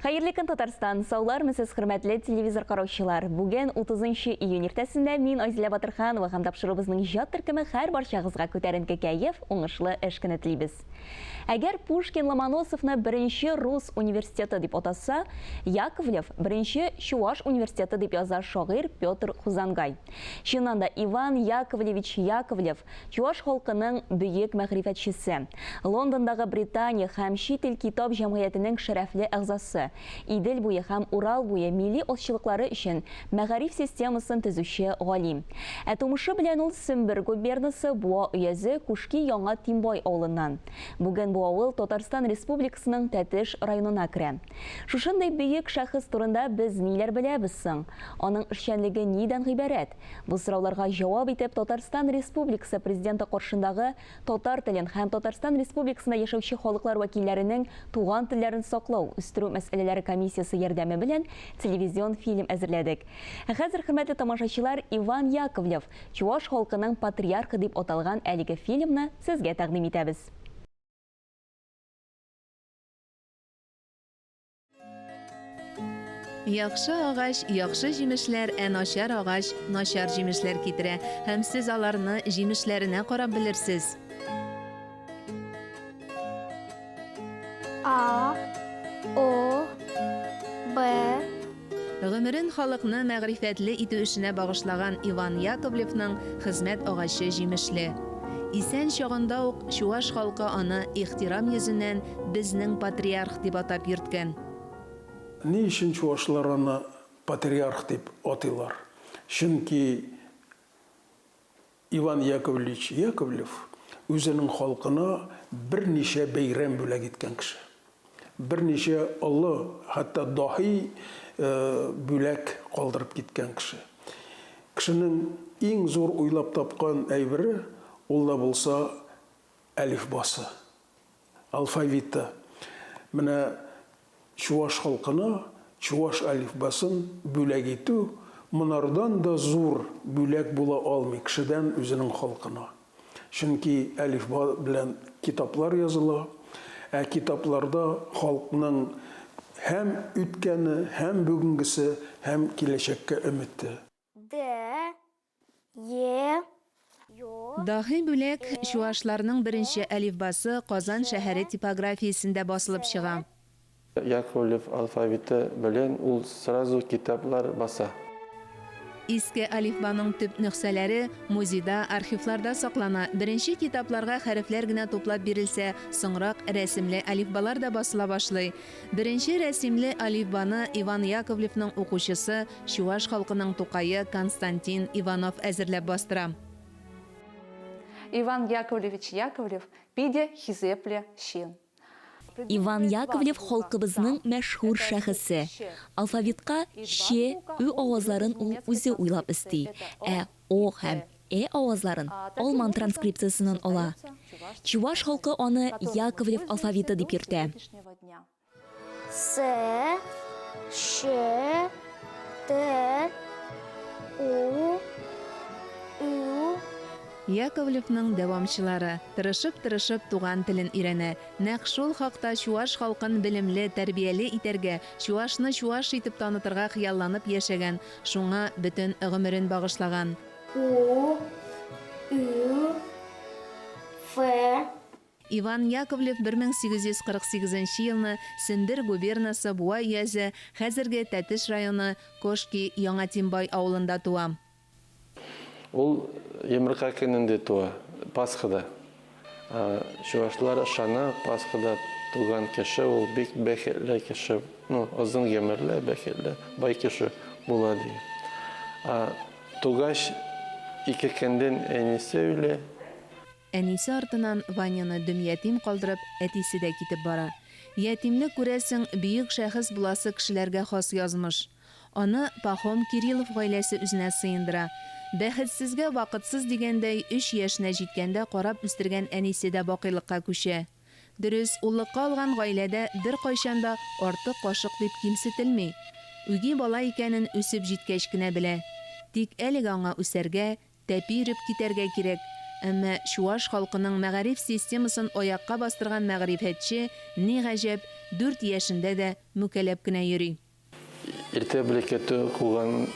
Хәерле көн, Татарстан. Саулар месез, хөрмәтле телевизор караучылар. Бүген 30 июнь иртәсендә мин Азилә Батырханова һәм тапшырыбызның иҗат төркеме һәр барчагызга күтәренке кәеф, уңышлы эш көне телибез. Әгәр Пушкин Ломоносовны беренче рус университеты дип атаса, Яковлев беренче Чуваш университеты дип яза шагыйрь Петр Хузангай. Чыннан да Иван Яковлевич Яковлев Чуваш халкының бөек мәгърифәтчесе, Лондондагы Британия һәм чит ил китап җәмгыятенең шәрәфле әгъзасы, Идел буе һәм Урал буе милли алчылыклары өчен мәгариф системасын төзүче галим. Ә тумышы белән ул Сембер губернасы Буа өязе Кушки Яңа Тимбай авылыннан. Бүген бу авыл Татарстан Республикасының Тәтеш районына керә. Шушындай бөек шәхес турында без ниләр беләбез соң? Аның эшчәнлеге нидән гыйбарәт? Бу сорауларга җавап итеп Татарстан Республикасы президенты каршындагы татар телен һәм Татарстан Республикасында яшәүче халыклар вәкилләренең туган телләрен саклау, үстерү мәсьәләләре комиссиясы ярдәме белән телевизион фильм әзерләдек. Хәзер, хөрмәтле тамашачылар, Иван Яковлев Чуваш халкының патриархы дип аталган әлеге фильмны сезгә тәкъдим итәбез. Яхшы агач, яхшы җимешләр, начар агач, начар җимешләр китерә, һәм сез аларны җимешләренә карап белерсез. А, О, Б. Гомерен халыкны мәгърифәтле итү эшенә багышлаган Иван Яковлевның хезмәт агачы җимешле. Исән чагында ук Чуваш халкы аны ихтирам йөзеннән безнең патриарх дип атап йөрткән. Ни өчен чуашлар аны патриарх дип атыйлар? Чөнки Иван Яковлевич Яковлев үзенең халкына берничә бәйрәм бүләк иткән кеше. Берничә олы, хәтта даһи бүләк калдырып киткән кеше. Кешенең иң зур уйлап тапкан әйбере ул да булса әлифбасы, алфавиты. Менә Чуваш халкына Чуваш әлифбасын бүләк итү монардан да зур бүләк була алмый кешедән үзенең халкына. Чөнки әлифба белән китаплар языла, ә китапларда халкның һәм үткәне, һәм бүгенгесе, һәм киләчәккә өмете. Д, Е, Ё. Даһи бүләк чуашларның беренче әлифбасы Казан шәһәре типографиясендә басылып чыга. Яковлев алфавиты белән ул сразу китаплар баса. Иске алифбаның төп нөксәләре музейда, архивларда саклана. Беренче китапларга хәрефләр генә туплап бирелсә, соңрак рәсемле алифбалар да басыла башлый. Беренче рәсемле алифбаны Иван Яковлевның укучысы, Чуваш халкының тукайы Константин Иванов әзерләп бастыра. Иван Яковлевич Яковлев пиде хизепле чин. Иван Яковлев халкыбызның мәшһүр шәхесе. Алфавитка Ч, Ү авазларын ул үзе уйлап исти. Ә О һәм Э авазларын алман транскрипциясеннән ала. Чуваш халкы аны Яковлев алфавиты дип йөртә. С, Ш, Т, У, Ü. Яковлевның дәвамчылары тырышып туган телен өйрәнә. Нәкъ шул хакта Чуваш халкын белемле, тәрбияле итәргә, Чувашны чуваш итеп танытырга хыялланып яшәгән, шуңа бөтен гомерен багышлаган. У, Ü, Ф. Иван Яковлев 1848 елны Сембер губернасы Буа өязе, хәзерге Тәтеш районы Кошки Яңа Тимбай авылында туа. Ул Емырка көнендә туа, Пасхада. Чувашлар ышана, Пасхада туган кеше ул бик бәхетле кеше, озын гомерле, бәхетле, бай кеше була ди. Тугач ике көндән әнисе үлә. Әнисе артынан Ваняны дөм ятим калдырып, әтисе дә китеп бара. Ятимне күрәсең, бөек шәхес буласы кешеләргә хас язмыш. Аны Пахом Кириллов гаиләсе үзенә сыендыра. Бәхетсезгә вакытсыз дигәндәй 3 яшенә җиткәндә карап үстергән әнисе дә бакыйлыкка күчә. Дөрес, уллыкка алган гаиләдә бер кайчанда артык кашык дип кимсетелми. Үги бала икәнен үсеп җиткәч кенә белә. Тик әлегә аңа үсәргә, тәпи йөреп китәргә кирәк. Әмма Чуаш халкының мәгариф системасын аякка бастырган мәгърифәтче ни гаҗәп 4 яшендә дә мүкәлләп кенә йөри. Иртә блекеті куган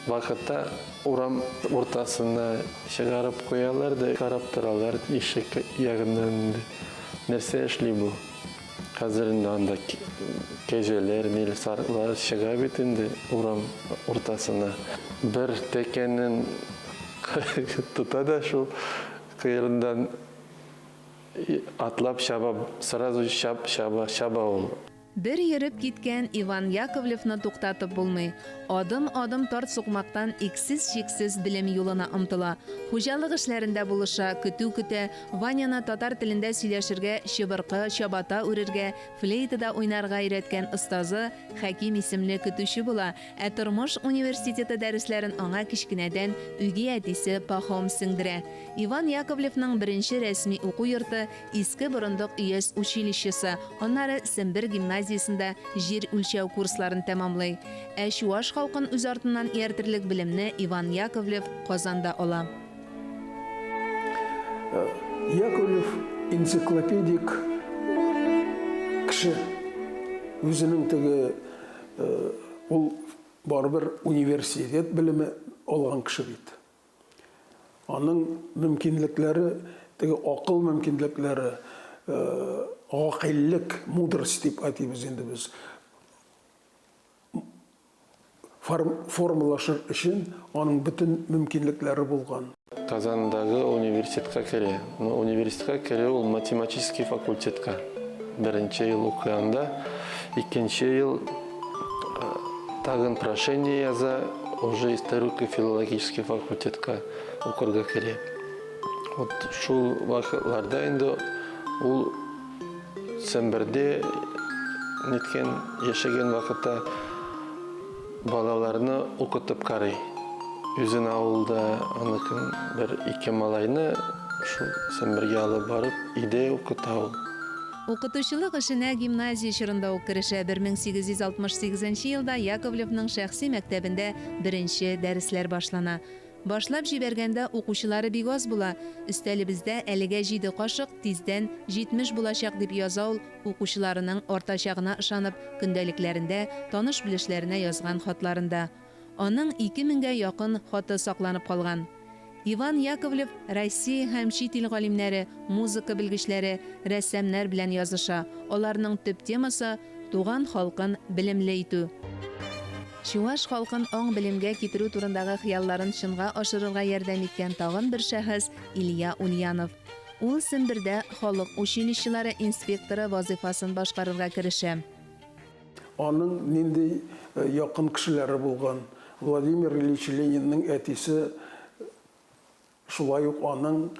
вакытта урам ортасына чыгарып куялар да карап торалар ишек ягыннан нәрсә эшли бу. Хәзер инде анда кәҗәләр, мил сарыклар чыга бит инде урам ортасына. Бер тәкәнен тута да шул кыйрындан атлап чаба, сразу чаба ул. Бер йөреп киткән Иван Яковлевны туктатып булмый. Адым-адым тарт сукмактан иксез-чиксез белем юлына омтыла. Хуҗалык эшләрендә булыша, көтә, Ваняны татар телендә сөйләшергә, чыбыркы, чабата үрергә, флейтада уйнарга өйрәткән остазы Хәким исемле көтүче була. Ә тормыш университеты дәресләрен аңа кичкенәдән үги әтисе Пахом сеңдерә. Иван Яковлевның беренче рәсми уку йорты Иске Борындык ИЭС училищесы, аннары Сембер гимназиясендә җир үлчәү курсларын тәмамлый. Ә Чуаш халкын үз артыннан ияртерлек белемне Иван Яковлев Казанда ала. Яковлев энциклопедик кеше. Үзенең теге ул барбер университет белеме алган кеше бит. Аның мөмкинлекләре, теге акыл мөмкинлекләре, акыллык, мудрость дип әйтәбез инде без. Формулашыр өчен аның бөтен мөмкинлекләре булган. Казандагы университетка кере. Университетка кере ул математический факультетка. Беренче ел укыганда, икенче ел тагын прошение яза, уже историко-филологический факультетка укырга кере. Вот шул вакытларда инде ул Семберде неткен яшәгән вакытта балаларны укытып карый. Үзен авылда аныкын бер ике малайны шул Сембергә алып барып, иде укыта ул. Укытучылык эшенә гимназия чорында ук керешә. 1868 елда Яковлевның шәхси мәктәбендә беренче дәресләр башлана. Башлап җибәргәндә укучылары бик аз була. Өстәлебездә әлегә 7 кашык, тиздән 70 булачак дип яза ул укучыларының артачагына ышанып көндәлекләрендә, таныш-белешләренә язган хатларында. Аның 2000гә якын хаты сакланып калган. Иван Яковлев Россия һәм чит ил галимнәре, музыка белгечләре, рәссамнар белән языша. Аларның төп темасы туган халкын белемле итү. Чуаш халкын аң белемгә китерү турындагы хыялларын чынга ашырырга ярдәм иткән тагын бер шәхес Илья Ульянов. Ул Сембердә халык училищелары инспекторы вазифасын башкарырга керешә. Аның нинди якын кешеләре булган. Владимир Ильич Ленинның әтисе шулай ук аның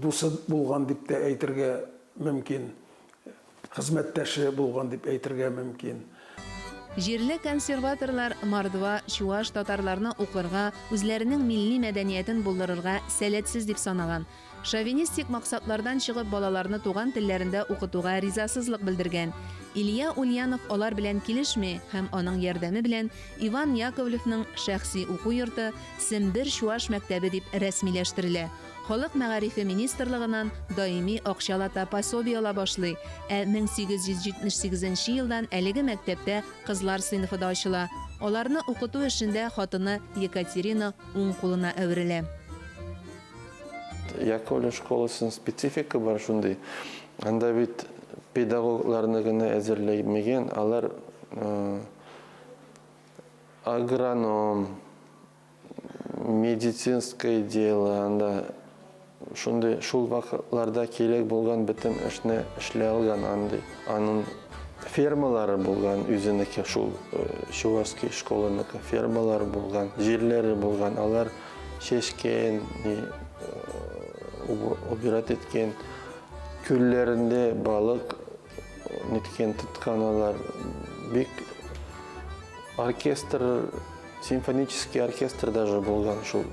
дусы булган дип тә әйтергә мөмкин. Хезмәттәше булган дип әйтергә мөмкин. Җирле консерваторлар Мордва, Чуаш татарларны укырга, үзләренең милли мәдәниятен булдырырга сәләтсез дип санаган. Шовинистик максатлардан чыгып балаларны туган телләрендә укытуга ризасызлык белдергән. Илья Ульянов алар белән килешми һәм аның ярдәме белән Иван Яковлевның шәхси уку йорты Сембер Чуаш мәктәбе дип рәсмиләштерелә. Халык мәгарифе министрлыгыннан даими акчалата пособие ала башлый. 1878 елдан әлеге мәктәптә кызлар сыйныфы да ачыла. Аларны укыту эшендә хатыны Екатерина уң кулына әверелә. Яковлев школасының специфика бар шундай. Анда бит педагогларны гына әзерләмәгән, алар агроном, медицинское дело, анда шундай шул вакытларда кирәк булган бөтен эшне эшләй алган андый. Аның фермалары булган, үзенеке шул Чувашский школаныкы фермалары булган, җирләре булган, алар чәчкән, убират иткән, күлләрендә балык ниткен тотканалар, бик оркестр, симфонический оркестр даже булган шул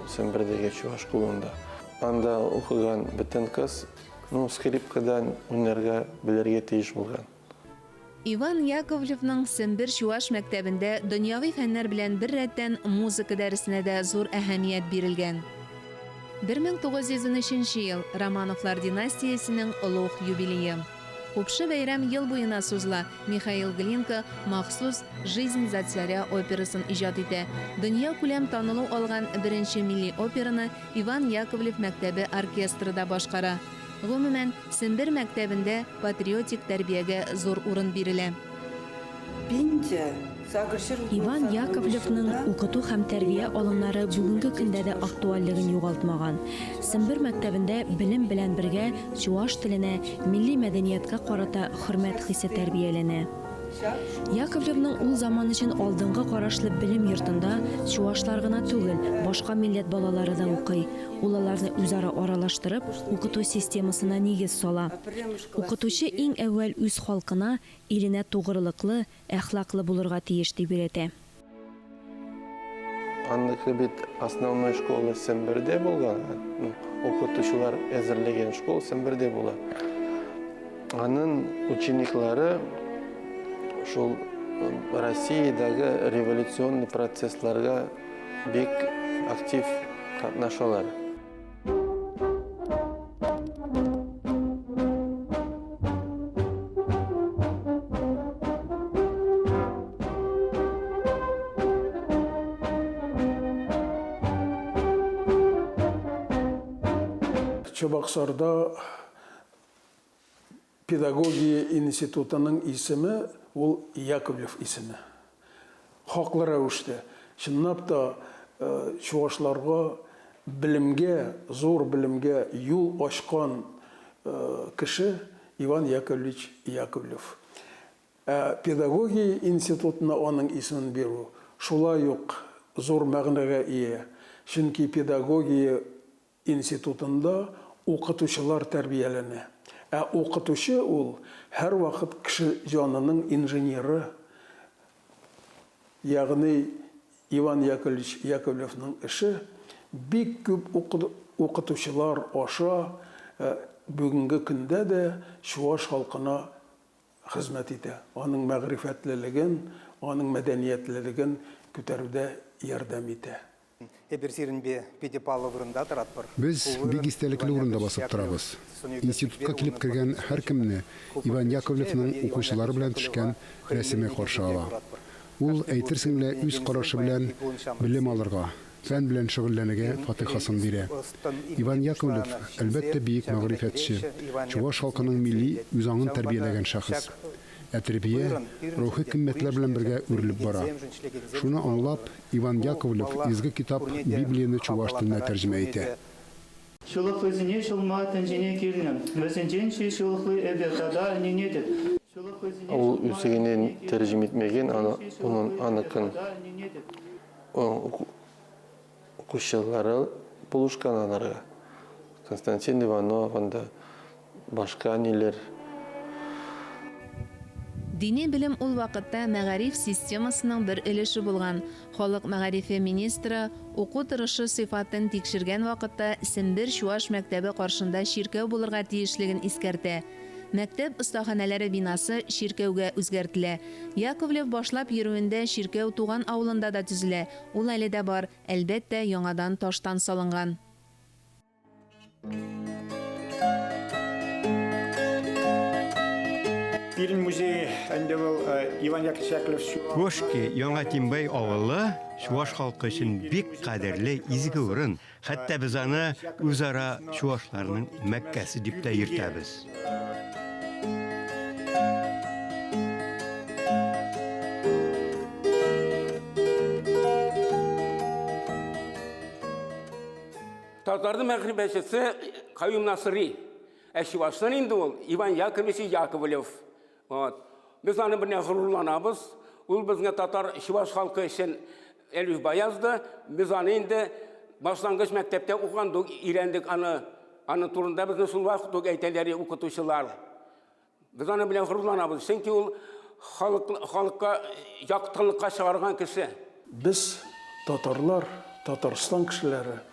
Сембердәге Чуваш клубында. Анда укыган бөтен кыз, скрипкадан уйнарга белергә тиеш булган. Иван Яковлевның Сембер Чуаш мәктәбендә дөньяви фәннәр белән бер рәттән музыка дәресенә дә зур әһәмият бирелгән. 1913 ел Романовлар династиясының олуг юбилейы. Купшы бәйрәм ел буена сузыла. Михаил Глинка махсус «Жизнь за царя» операсын иҗат итә. Дөнья күләм танылу алган беренче милли операны Иван Яковлев мәктәбе оркестрында башкара. Гомумән, Сембер мәктәбендә патриотик тәрбиягә зур урын бирелә. Иван Яковлевның укыту һәм тәрбия алымнары бүгенге көндә дә актуальлыгын югалтмаган. Сембер мәктәбендә белем белән бергә чуаш теленә, милли мәдәнияткә карата хөрмәт хисе тәрбияләнә. Яковлевның ул заман өчен алдынгы карашлы белем йортында чуашлар гына түгел, башка милләт балалары да укый. Ул аларны үзара аралаштырып, укыту системасына нигез сала. Укытучы иң әүвәл үз халкына, иленә тугрылыклы, әхлаклы булырга тиеш дип өйрәтә. Андагы бит основной школа Семберде булган. Укытучылар әзерләгән школа Семберде була. Аның учениклары шул Россиядагы революционный процессларга бик актив катнашалар. Чабаксарда педагогия институтының исеме ол Яковлев исеме. Хаклы рәвештә, чынлап та чуашларга билимгә, зур билимгә юл ачкан кеше Иван Яковлевич Яковлев. Педагогия институтына аның исемен бирү шулай ук зур мәгънәгә ия. Чөнки педагогия институтында укытучылар тәрбияләнә. Укытучы ул һәр вакыт кеше җанының инженеры. Ягъни Иван Яковлевич Яковлевның эше бик күп укытучылар аша бүгенге көндә дә чуаш халкына хезмәт итә. Аның мәгърифәтлелеген, аның мәдәниятлелеген күтәрүдә ярдәм итә. Біз бик истәлекле урында басып торабыз. Институтка килеп кергән һәр кемне Иван Яковлевның укучылары белән төшкән рәсеме каршы ала. Ул әйтерсең лә үз карашы белән белем алырга, фән белән шөгыльләнергә фатихасын бирә. Иван Яковлев әлбәттә бик мәгърифәтче, чуаш халкының милли үзаңын тәрбияләгән шәхес. Тәрбия рухи кыйммәтләр белән бергә үрелеп бара. Шуны аңлап, Иван Яковлев изге китап Библияны чуаш теленә тәрҗемә итә. Ул үзегеннән тәрҗемә итмәгән, аныкын укучылары булышкан аларга. Константин Иванов, анда башка ниләр. Дини белем ул вакытта мәгариф системасының бер өлеше булган. Халык мәгарифе министры уку торышы сыйфатын тикшергән вакытта Сембер чуаш мәктәбе каршында ширкәү булырга тиешлеген искәртә. Мәктәп остаханәләре бинасы ширкәүгә үзгәртелә. Яковлев башлап йөрүендә ширкәү туган авылында да төзелә. Ул әле дә бар, әлбәттә яңадан таштан салынган. Фильм музей әнде был Иван Яковлев. Кошки Яңа Тимбай авылы чуаш халкы өчен бик кадерле изге урын. Хәтта без аны үзара чуашларның Мәккәсе дип тә йөртәбез. Татардың мәгърифәтчесе Каюм Насыри. Чуаштан инде ул Иван Яковлевич Яковлев. Biz аны белән горурланабыз. Ул безгә татар чуаш халкы өчен Элиф Баязды. Без аны инде башлангыч мәктәптә укыгандык, өйрәндек аны турында безне шул вакыт ук әйтәләр укытучылар. Без аны белән горурланабыз. Чөнки ул халыкка яктылыкка чыгарган кеше. Без татарлар, Татарстан кешеләре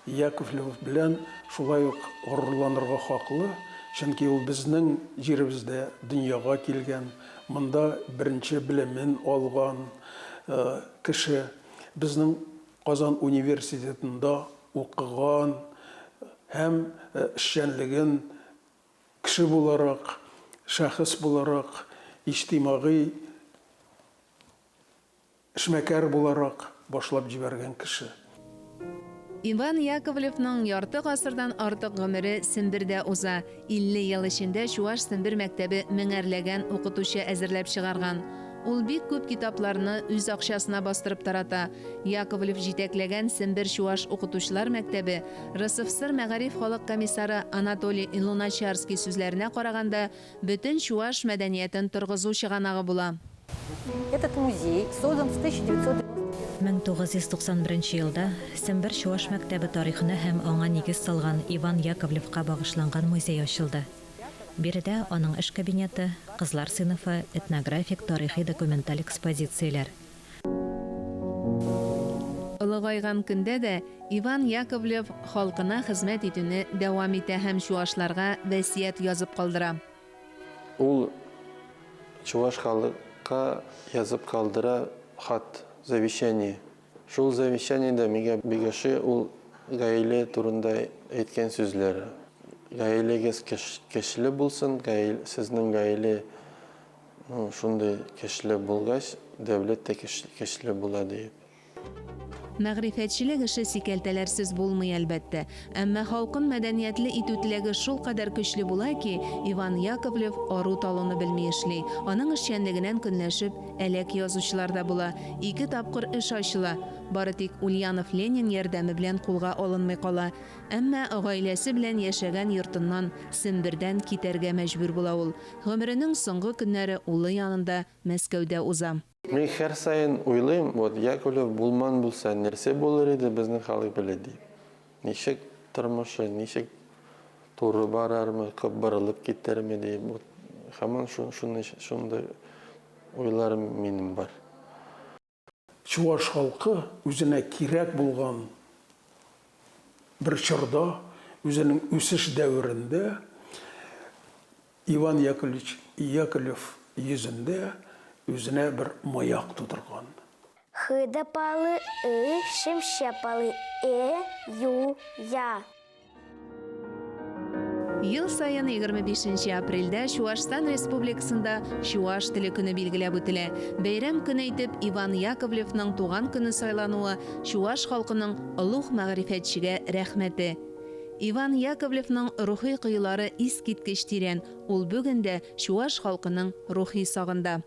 Яковлев белән шулай ук горурланырга хаклы. Чөнки ул безнең җиребездә дөньяга килгән, монда беренче белемен алган кеше, безнең Казан университетында укыган, һәм эшчәнлеген кеше буларак, шәхес буларак, иҗтимагый эшмәкәр буларак башлап җибәргән кеше. Иван Яковлевның ярты гасырдан артык гомере Сембердә уза. 50 ел эчендә Чуаш Сембер мәктәбе меңәрләгән укытучы әзерләп чыгарган. Ул бик күп китапларны үз акчасына бастырып тарата. Яковлев җитәкләгән Сембер Чуаш укытучылар мәктәбе РСФСР мәгариф халык комиссары Анатолий Луначарский сүзләренә караганда, бөтен Чуаш мәдәниятен торгызу чыганагы була. Этот музей создан в 1900 1991 елда Сембер Чуаш мәктәбе тарихына һәм аңа нигез салган Иван Яковлевка багышланган музей ачылды. Биредә аның эш кабинеты, кызлар сыйныфы, этнографик, тарихи документаль экспозицияләр. Улыгайган көндә дә Иван Яковлев халкына хезмәт итүне дәвам итә һәм чуашларга васият язып калдыра. Ул чуаш халыкка язып калдыра хат, завещание. Шул завещаниедә миңа бигәше ул гаилә турында әйткән сүзләре. Гаиләгез көчле булсын, сезнең гаилә шундый көчле булгач, дәүләт тә көчле була дип. Мәгърифәтчелек эше сикәлтәләрсез булмый әлбәттә, әмма халкын мәдәниятле итү теләге шул кадәр көчле була ки, Иван Яковлев ару талуны белми эшли. Аның эшчәнлегеннән көнләшеп, әләк язучылар да була. 2 тапкыр эш ачыла. Бары тик Ульянов Ленин ярдәме белән кулга алынмый кала. Әмма гаиләсе белән яшәгән йортыннан, Сембердән китәргә мәҗбүр була ул. Гомеренең соңгы көннәре улы янында Мәскәүдә уза. Мин һәр сайын уйлыйм, вот Яковлев булман булса, нәрсә булыр иде безнең халык белә дип. Ничек тормышы, ничек туры барармы, кыбырылып китәрме дип. Вот һаман шундай уйларым минем бар. Чуаш халкы үзенә кирәк булган бер чорда, үзенең үсеш дәверендә Иван Яковлев йөзендә үзенә бер маяк тудырган. Хыдапалы, шемшапалы, ю, я. Ел сайын 25 апрельдә Чуашстан Республикасында Чуаш теле көне билгеләп үтелә. Бәйрәм көне итеп Иван Яковлевның туган көне сайлануы Чуаш халкының олуг мәгърифәтчегә рәхмәте. Иван Яковлевның рухи кыйлары искиткеч тирән. Ул бүген дә Чуаш халкының рухи сагында.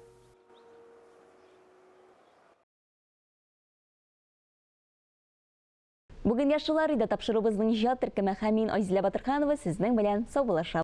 Бүген яшылар иде тапшырубызның җат төркеме һәм мин Айзилә Батырханова сезнең белән саубуллашабыз.